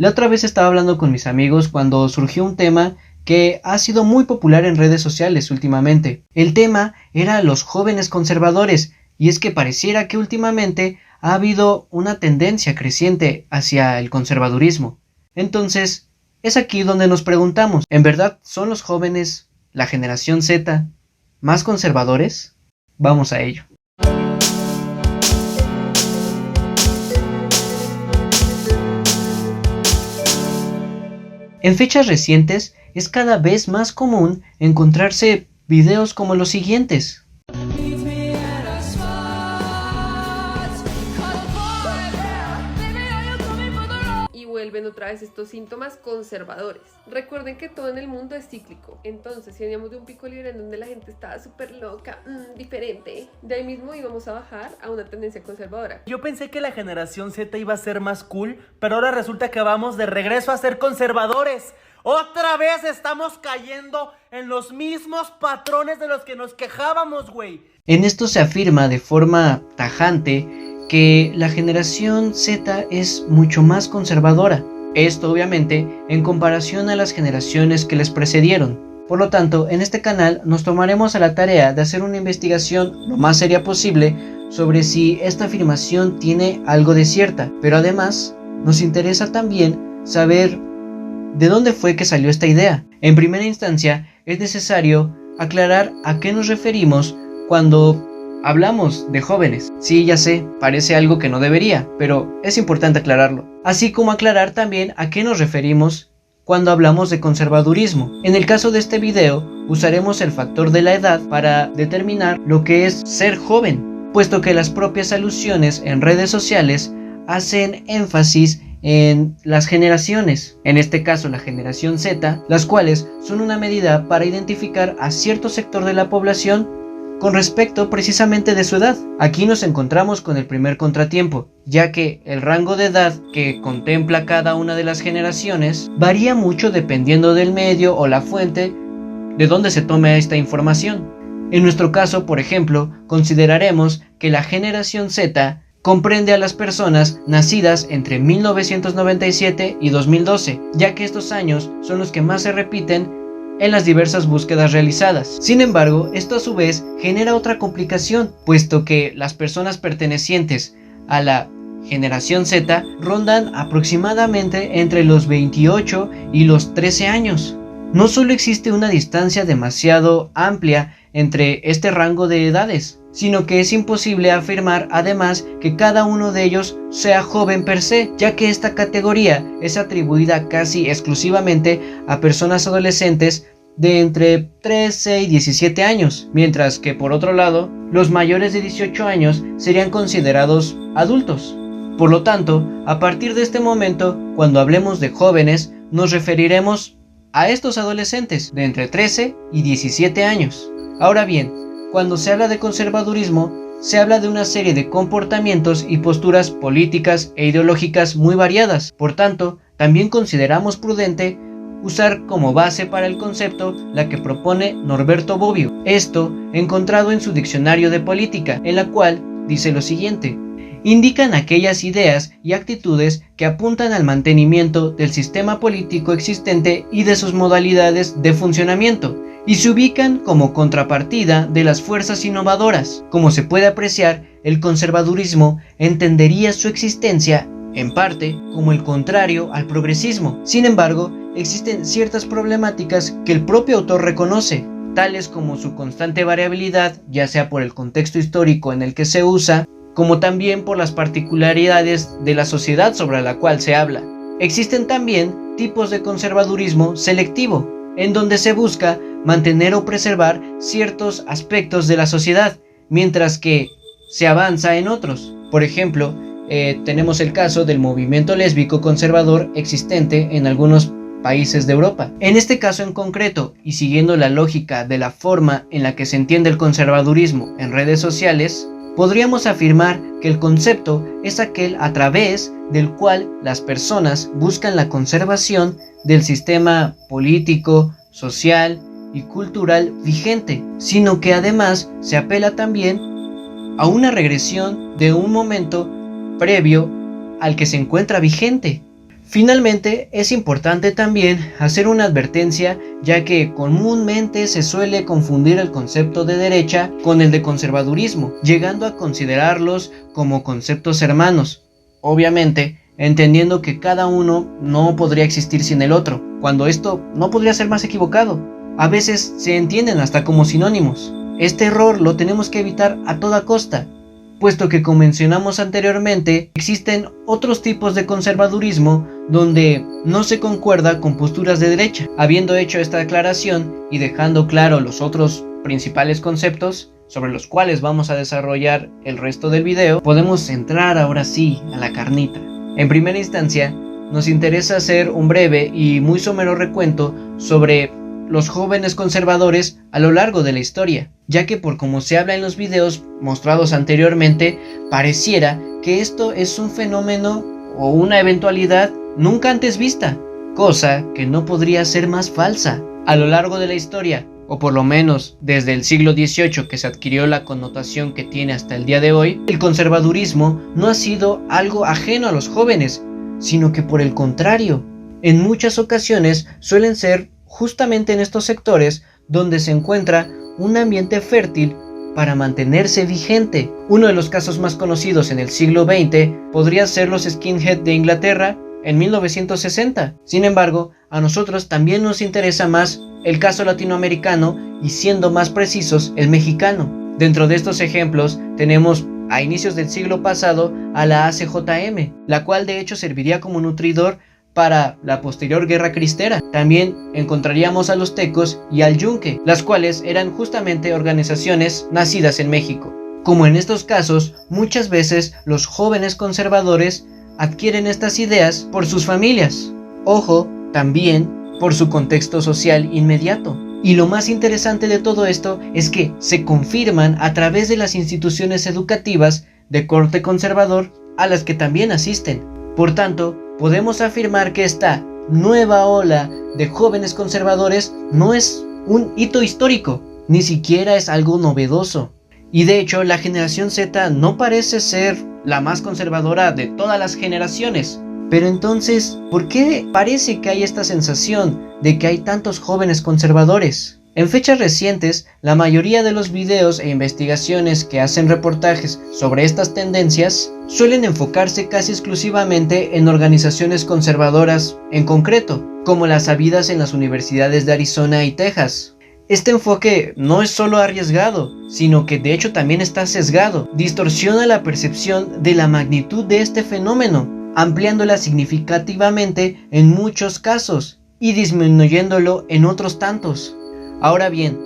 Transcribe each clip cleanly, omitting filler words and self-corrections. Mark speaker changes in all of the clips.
Speaker 1: La otra vez estaba hablando con mis amigos cuando surgió un tema que ha sido muy popular en redes sociales últimamente. El tema era los jóvenes conservadores, y es que pareciera que últimamente ha habido una tendencia creciente hacia el conservadurismo. Entonces, es aquí donde nos preguntamos, ¿en verdad son los jóvenes, la generación Z, más conservadores? Vamos a ello. En fechas recientes es cada vez más común encontrarse videos como los siguientes.
Speaker 2: Y vuelven otra vez estos síntomas conservadores. Recuerden que todo en el mundo es cíclico. Entonces, si veníamos de un pico libre en donde la gente estaba súper loca, diferente, de ahí mismo íbamos a bajar a una tendencia conservadora.
Speaker 3: Yo pensé que la generación Z iba a ser más cool, pero ahora resulta que vamos de regreso a ser conservadores. Otra vez estamos cayendo en los mismos patrones de los que nos quejábamos, güey.
Speaker 1: En esto se afirma de forma tajante que la generación Z es mucho más conservadora. Esto obviamente en comparación a las generaciones que les precedieron. Por lo tanto, en este canal nos tomaremos a la tarea de hacer una investigación lo más seria posible sobre si esta afirmación tiene algo de cierta, pero además nos interesa también saber de dónde fue que salió esta idea. En primera instancia, es necesario aclarar a qué nos referimos cuando hablamos de jóvenes. Sí, ya sé, parece algo que no debería, pero es importante aclararlo. Así como aclarar también a qué nos referimos cuando hablamos de conservadurismo. En el caso de este video, usaremos el factor de la edad para determinar lo que es ser joven, puesto que las propias alusiones en redes sociales hacen énfasis en las generaciones, en este caso la generación Z, las cuales son una medida para identificar a cierto sector de la población con respecto precisamente de su edad. Aquí nos encontramos con el primer contratiempo, ya que el rango de edad que contempla cada una de las generaciones varía mucho dependiendo del medio o la fuente de donde se tome esta información. En nuestro caso, por ejemplo, consideraremos que la generación Z comprende a las personas nacidas entre 1997 y 2012, ya que estos años son los que más se repiten en las diversas búsquedas realizadas. Sin embargo, esto a su vez genera otra complicación, puesto que las personas pertenecientes a la generación Z rondan aproximadamente entre los 28 y los 13 años. No solo existe una distancia demasiado amplia entre este rango de edades, sino que es imposible afirmar además que cada uno de ellos sea joven per se, ya que esta categoría es atribuida casi exclusivamente a personas adolescentes de entre 13 y 17 años, mientras que por otro lado, los mayores de 18 años serían considerados adultos. Por lo tanto, a partir de este momento, cuando hablemos de jóvenes, nos referiremos a estos adolescentes de entre 13 y 17 años. Ahora bien, cuando se habla de conservadurismo, se habla de una serie de comportamientos y posturas políticas e ideológicas muy variadas. Por tanto, también consideramos prudente usar como base para el concepto la que propone Norberto Bobbio. Esto encontrado en su diccionario de política, en la cual dice lo siguiente: indican aquellas ideas y actitudes que apuntan al mantenimiento del sistema político existente y de sus modalidades de funcionamiento, y se ubican como contrapartida de las fuerzas innovadoras. Como se puede apreciar, el conservadurismo entendería su existencia, en parte, como el contrario al progresismo. Sin embargo, existen ciertas problemáticas que el propio autor reconoce, tales como su constante variabilidad, ya sea por el contexto histórico en el que se usa, como también por las particularidades de la sociedad sobre la cual se habla. Existen también tipos de conservadurismo selectivo, en donde se busca mantener o preservar ciertos aspectos de la sociedad, mientras que se avanza en otros. Por ejemplo, tenemos el caso del movimiento lésbico conservador existente en algunos países de Europa. En este caso en concreto, y siguiendo la lógica de la forma en la que se entiende el conservadurismo en redes sociales, podríamos afirmar que el concepto es aquel a través del cual las personas buscan la conservación del sistema político, social y cultural vigente, sino que además se apela también a una regresión de un momento previo al que se encuentra vigente. Finalmente, es importante también hacer una advertencia, ya que comúnmente se suele confundir el concepto de derecha con el de conservadurismo, llegando a considerarlos como conceptos hermanos. Obviamente, entendiendo que cada uno no podría existir sin el otro, cuando esto no podría ser más equivocado. A veces se entienden hasta como sinónimos. Este error lo tenemos que evitar a toda costa, puesto que, como mencionamos anteriormente, existen otros tipos de conservadurismo donde no se concuerda con posturas de derecha. Habiendo hecho esta aclaración y dejando claro los otros principales conceptos sobre los cuales vamos a desarrollar el resto del video, podemos entrar ahora sí a la carnita. En primera instancia, nos interesa hacer un breve y muy somero recuento sobre los jóvenes conservadores a lo largo de la historia, ya que por como se habla en los videos mostrados anteriormente, pareciera que esto es un fenómeno o una eventualidad nunca antes vista, cosa que no podría ser más falsa. A lo largo de la historia, o por lo menos desde el siglo XVIII que se adquirió la connotación que tiene hasta el día de hoy, el conservadurismo no ha sido algo ajeno a los jóvenes, sino que por el contrario, en muchas ocasiones suelen ser justamente en estos sectores donde se encuentra un ambiente fértil para mantenerse vigente. Uno de los casos más conocidos en el siglo XX podría ser los skinhead de Inglaterra en 1960. Sin embargo, a nosotros también nos interesa más el caso latinoamericano y, siendo más precisos, el mexicano. Dentro de estos ejemplos tenemos a inicios del siglo pasado a la ACJM, la cual de hecho serviría como nutridor para la posterior Guerra Cristera. También encontraríamos a los Tecos y al Yunque, las cuales eran justamente organizaciones nacidas en México. Como en estos casos, muchas veces los jóvenes conservadores adquieren estas ideas por sus familias. Ojo, también por su contexto social inmediato. Y lo más interesante de todo esto es que se confirman a través de las instituciones educativas de corte conservador a las que también asisten. Por tanto, podemos afirmar que esta nueva ola de jóvenes conservadores no es un hito histórico, ni siquiera es algo novedoso. Y de hecho, la generación Z no parece ser la más conservadora de todas las generaciones. Pero entonces, ¿por qué parece que hay esta sensación de que hay tantos jóvenes conservadores? En fechas recientes, la mayoría de los videos e investigaciones que hacen reportajes sobre estas tendencias suelen enfocarse casi exclusivamente en organizaciones conservadoras en concreto, como las habidas en las universidades de Arizona y Texas. Este enfoque no es solo arriesgado, sino que de hecho también está sesgado, distorsiona la percepción de la magnitud de este fenómeno, ampliándola significativamente en muchos casos y disminuyéndolo en otros tantos. Ahora bien,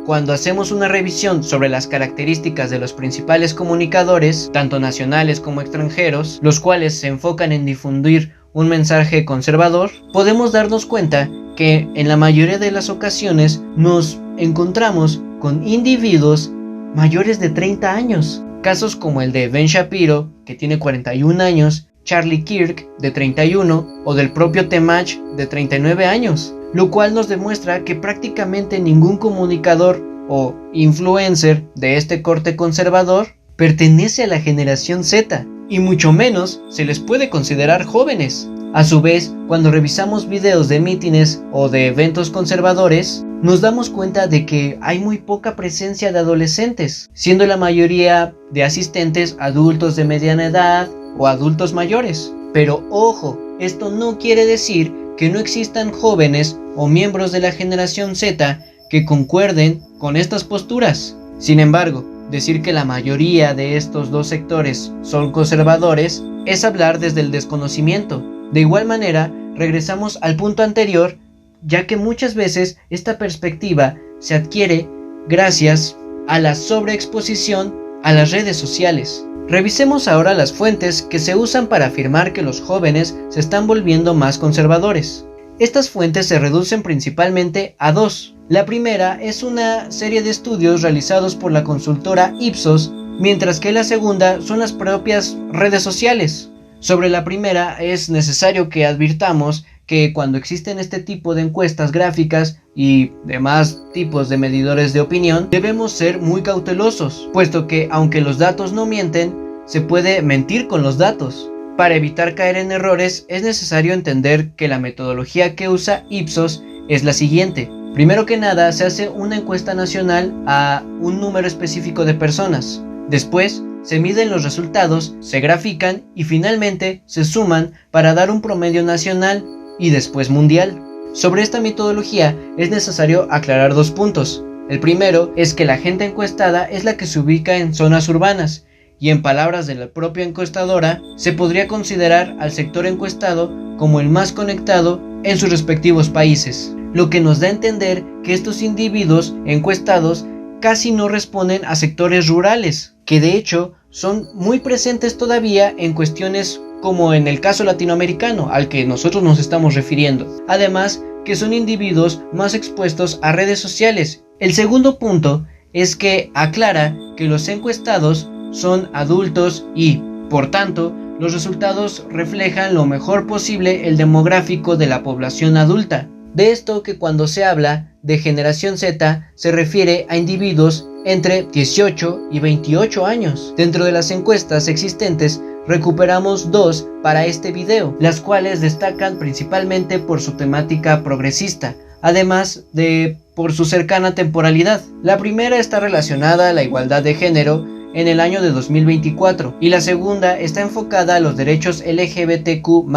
Speaker 1: cuando hacemos una revisión sobre las características de los principales comunicadores, tanto nacionales como extranjeros, los cuales se enfocan en difundir un mensaje conservador, podemos darnos cuenta que en la mayoría de las ocasiones nos encontramos con individuos mayores de 30 años. Casos como el de Ben Shapiro, que tiene 41 años, Charlie Kirk, de 31, o del propio Temach, de 39 años. Lo cual nos demuestra que prácticamente ningún comunicador o influencer de este corte conservador pertenece a la generación Z, y mucho menos se les puede considerar jóvenes. A su vez, cuando revisamos videos de mítines o de eventos conservadores, nos damos cuenta de que hay muy poca presencia de adolescentes, siendo la mayoría de asistentes adultos de mediana edad o adultos mayores. Pero ojo, esto no quiere decir que no existan jóvenes o miembros de la generación Z que concuerden con estas posturas. Sin embargo, decir que la mayoría de estos dos sectores son conservadores es hablar desde el desconocimiento. De igual manera, regresamos al punto anterior, ya que muchas veces esta perspectiva se adquiere gracias a la sobreexposición a las redes sociales. Revisemos ahora las fuentes que se usan para afirmar que los jóvenes se están volviendo más conservadores. Estas fuentes se reducen principalmente a dos. La primera es una serie de estudios realizados por la consultora Ipsos, mientras que la segunda son las propias redes sociales. Sobre la primera es necesario que advirtamos que cuando existen este tipo de encuestas gráficas y demás tipos de medidores de opinión, debemos ser muy cautelosos, puesto que aunque los datos no mienten, se puede mentir con los datos. Para evitar caer en errores, es necesario entender que la metodología que usa Ipsos es la siguiente. Primero que nada, se hace una encuesta nacional a un número específico de personas. Después, se miden los resultados, se grafican y finalmente se suman para dar un promedio nacional y después mundial. Sobre esta metodología es necesario aclarar dos puntos. El primero es que la gente encuestada es la que se ubica en zonas urbanas y, en palabras de la propia encuestadora, se podría considerar al sector encuestado como el más conectado en sus respectivos países, lo que nos da a entender que estos individuos encuestados casi no responden a sectores rurales, que de hecho son muy presentes todavía en cuestiones como en el caso latinoamericano al que nosotros nos estamos refiriendo. Además, que son individuos más expuestos a redes sociales. El segundo punto es que aclara que los encuestados son adultos y, por tanto, los resultados reflejan lo mejor posible el demográfico de la población adulta. De esto que cuando se habla de generación Z se refiere a individuos entre 18 y 28 años. Dentro de las encuestas existentes recuperamos dos para este video, las cuales destacan principalmente por su temática progresista, además de por su cercana temporalidad. La primera está relacionada a la igualdad de género en el año de 2024 y la segunda está enfocada a los derechos LGBTQ+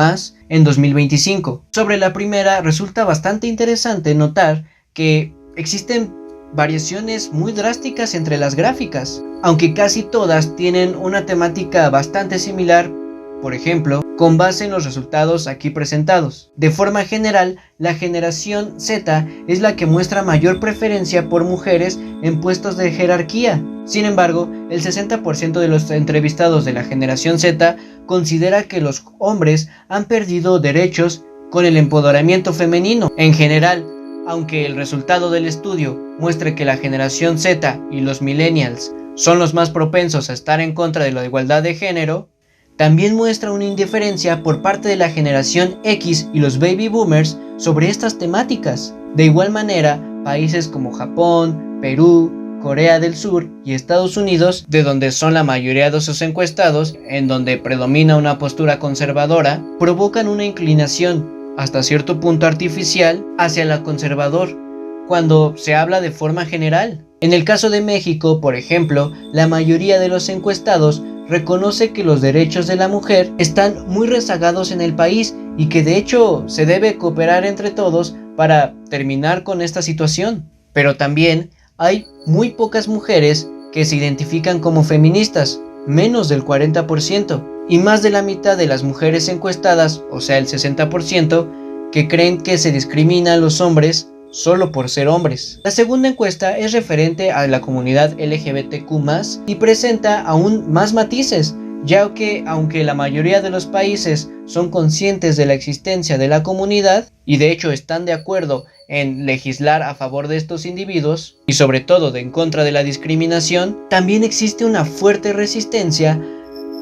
Speaker 1: en 2025. Sobre la primera resulta bastante interesante notar que existen variaciones muy drásticas entre las gráficas, aunque casi todas tienen una temática bastante similar, por ejemplo, con base en los resultados aquí presentados. De forma general, la generación Z es la que muestra mayor preferencia por mujeres en puestos de jerarquía. Sin embargo, el 60% de los entrevistados de la generación Z considera que los hombres han perdido derechos con el empoderamiento femenino. En general, aunque el resultado del estudio muestre que la generación Z y los millennials son los más propensos a estar en contra de la igualdad de género, también muestra una indiferencia por parte de la generación X y los baby boomers sobre estas temáticas. De igual manera, países como Japón, Perú, Corea del Sur y Estados Unidos, de donde son la mayoría de sus encuestados, en donde predomina una postura conservadora, provocan una inclinación, hasta cierto punto artificial, hacia la conservador, cuando se habla de forma general. En el caso de México, por ejemplo, la mayoría de los encuestados reconoce que los derechos de la mujer están muy rezagados en el país y que de hecho se debe cooperar entre todos para terminar con esta situación. Pero también hay muy pocas mujeres que se identifican como feministas, menos del 40%, y más de la mitad de las mujeres encuestadas, o sea el 60%, que creen que se discrimina a los hombres solo por ser hombres. La segunda encuesta es referente a la comunidad LGBTQ+, y presenta aún más matices, ya que aunque la mayoría de los países son conscientes de la existencia de la comunidad, y de hecho están de acuerdo en legislar a favor de estos individuos, y sobre todo en contra de la discriminación, también existe una fuerte resistencia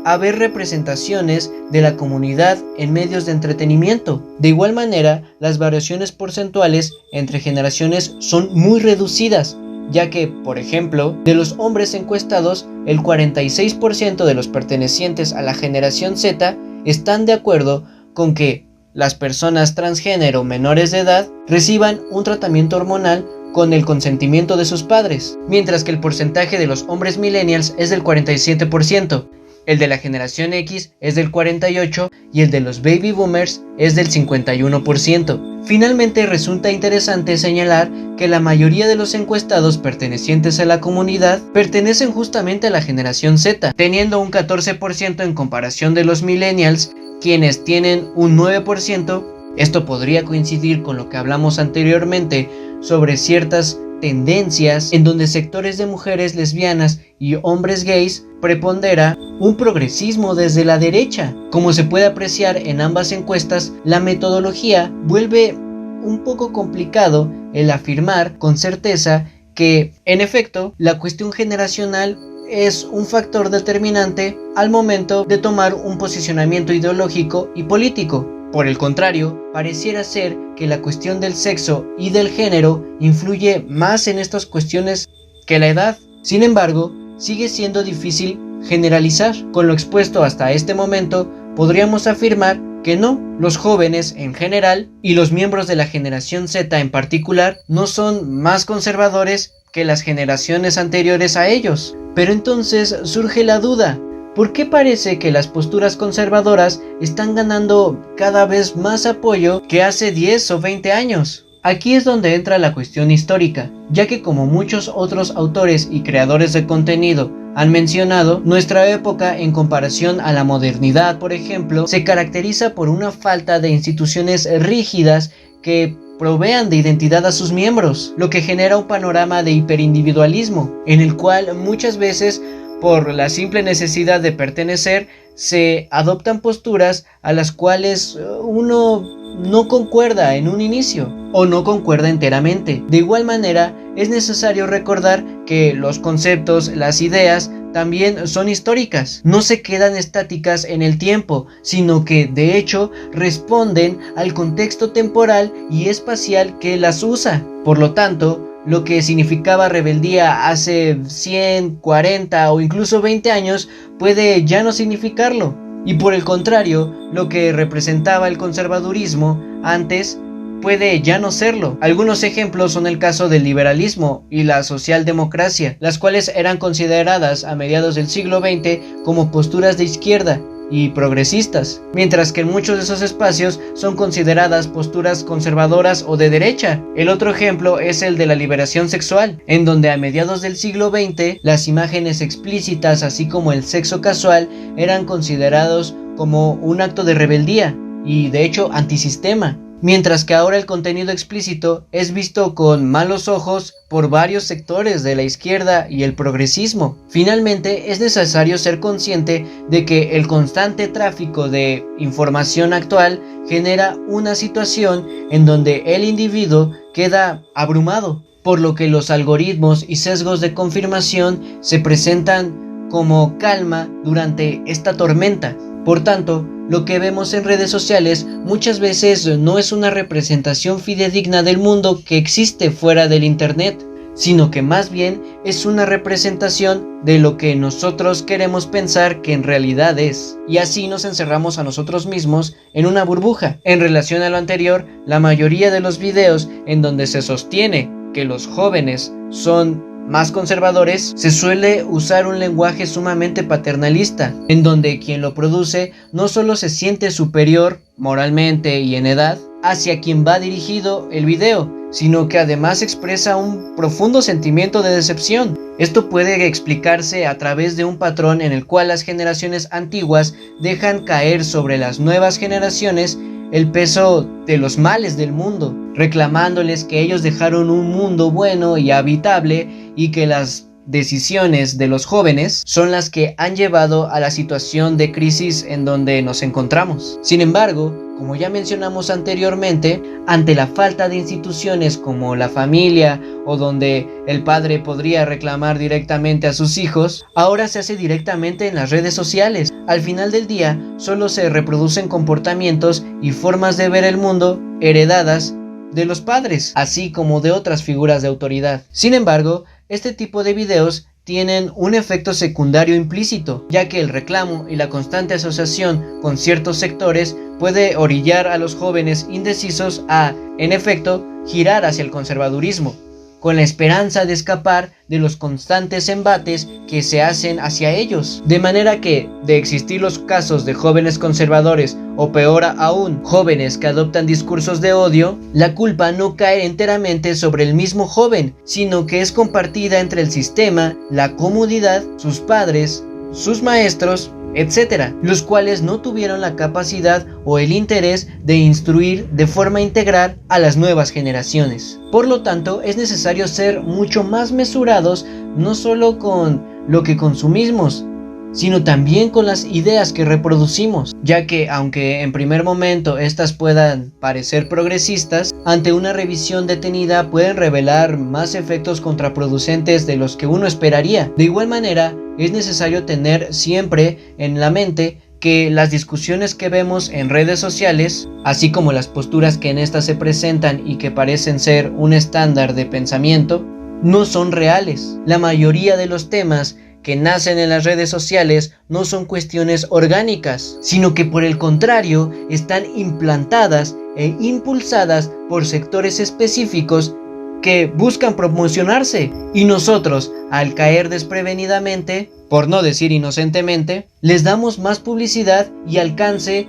Speaker 1: a ver representaciones de la comunidad en medios de entretenimiento. De igual manera, las variaciones porcentuales entre generaciones son muy reducidas, ya que, por ejemplo, de los hombres encuestados, el 46% de los pertenecientes a la generación Z están de acuerdo con que las personas transgénero menores de edad reciban un tratamiento hormonal con el consentimiento de sus padres, mientras que el porcentaje de los hombres millennials es del 47%. El de la generación X es del 48% y el de los baby boomers es del 51%. Finalmente, resulta interesante señalar que la mayoría de los encuestados pertenecientes a la comunidad pertenecen justamente a la generación Z, teniendo un 14% en comparación de los millennials, quienes tienen un 9%. Esto podría coincidir con lo que hablamos anteriormente sobre ciertas tendencias en donde sectores de mujeres lesbianas y hombres gays prepondera un progresismo desde la derecha. Como se puede apreciar en ambas encuestas, la metodología vuelve un poco complicado el afirmar con certeza que, en efecto, la cuestión generacional es un factor determinante al momento de tomar un posicionamiento ideológico y político. Por el contrario, pareciera ser que la cuestión del sexo y del género influye más en estas cuestiones que la edad. Sin embargo, sigue siendo difícil generalizar. Con lo expuesto hasta este momento, podríamos afirmar que no, los jóvenes en general y los miembros de la generación Z en particular no son más conservadores que las generaciones anteriores a ellos. Pero entonces surge la duda, ¿por qué parece que las posturas conservadoras están ganando cada vez más apoyo que hace 10 o 20 años? Aquí es donde entra la cuestión histórica, ya que como muchos otros autores y creadores de contenido han mencionado, nuestra época en comparación a la modernidad, por ejemplo, se caracteriza por una falta de instituciones rígidas que provean de identidad a sus miembros, lo que genera un panorama de hiperindividualismo, en el cual muchas veces, por la simple necesidad de pertenecer, se adoptan posturas a las cuales uno no concuerda en un inicio o no concuerda enteramente. De igual manera, es necesario recordar que los conceptos, las ideas, también son históricas. No se quedan estáticas en el tiempo, sino que de hecho responden al contexto temporal y espacial que las usa. Por lo tanto, lo que significaba rebeldía hace 100, 40 o incluso 20 años puede ya no significarlo. Y por el contrario, lo que representaba el conservadurismo antes puede ya no serlo. Algunos ejemplos son el caso del liberalismo y la socialdemocracia, las cuales eran consideradas a mediados del siglo XX como posturas de izquierda y progresistas, mientras que en muchos de esos espacios son consideradas posturas conservadoras o de derecha. El otro ejemplo es el de la liberación sexual, en donde a mediados del siglo XX las imágenes explícitas así como el sexo casual eran considerados como un acto de rebeldía y de hecho antisistema, mientras que ahora el contenido explícito es visto con malos ojos por varios sectores de la izquierda y el progresismo. Finalmente, es necesario ser consciente de que el constante tráfico de información actual genera una situación en donde el individuo queda abrumado, por lo que los algoritmos y sesgos de confirmación se presentan como calma durante esta tormenta. Por tanto, lo que vemos en redes sociales muchas veces no es una representación fidedigna del mundo que existe fuera del internet, sino que más bien es una representación de lo que nosotros queremos pensar que en realidad es, y así nos encerramos a nosotros mismos en una burbuja. En relación a lo anterior, la mayoría de los videos en donde se sostiene que los jóvenes son más conservadores, se suele usar un lenguaje sumamente paternalista, en donde quien lo produce no solo se siente superior moralmente y en edad hacia quien va dirigido el video, sino que además expresa un profundo sentimiento de decepción. Esto puede explicarse a través de un patrón en el cual las generaciones antiguas dejan caer sobre las nuevas generaciones el peso de los males del mundo, reclamándoles que ellos dejaron un mundo bueno y habitable y que las decisiones de los jóvenes son las que han llevado a la situación de crisis en donde nos encontramos. Sin embargo, como ya mencionamos anteriormente, ante la falta de instituciones como la familia o donde el padre podría reclamar directamente a sus hijos, ahora se hace directamente en las redes sociales. Al final del día, solo se reproducen comportamientos y formas de ver el mundo heredadas de los padres, así como de otras figuras de autoridad. Sin embargo, este tipo de videos tienen un efecto secundario implícito, ya que el reclamo y la constante asociación con ciertos sectores puede orillar a los jóvenes indecisos a, en efecto, girar hacia el conservadurismo, con la esperanza de escapar de los constantes embates que se hacen hacia ellos. De manera que, de existir los casos de jóvenes conservadores, o peor aún, jóvenes que adoptan discursos de odio, la culpa no cae enteramente sobre el mismo joven, sino que es compartida entre el sistema, la comunidad, sus padres, sus maestros, etc., los cuales no tuvieron la capacidad o el interés de instruir de forma integral a las nuevas generaciones. Por lo tanto, es necesario ser mucho más mesurados, no solo con lo que consumimos, sino también con las ideas que reproducimos, ya que aunque en primer momento estas puedan parecer progresistas, ante una revisión detenida pueden revelar más efectos contraproducentes de los que uno esperaría. De igual manera, es necesario tener siempre en la mente que las discusiones que vemos en redes sociales, así como las posturas que en estas se presentan y que parecen ser un estándar de pensamiento, no son reales. La mayoría de los temas que nacen en las redes sociales no son cuestiones orgánicas, sino que por el contrario están implantadas e impulsadas por sectores específicos que buscan promocionarse, y nosotros, al caer desprevenidamente, por no decir inocentemente, les damos más publicidad y alcance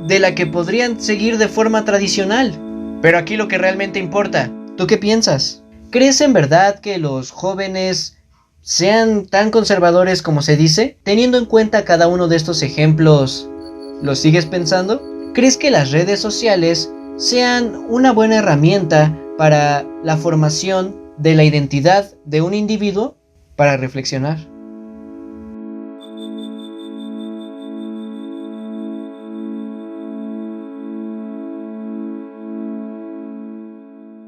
Speaker 1: de la que podrían seguir de forma tradicional. Pero aquí lo que realmente importa, ¿tú qué piensas? ¿Crees en verdad que los jóvenes sean tan conservadores como se dice? Teniendo en cuenta cada uno de estos ejemplos, ¿lo sigues pensando? ¿Crees que las redes sociales sean una buena herramienta para la formación de la identidad de un individuo? Para reflexionar.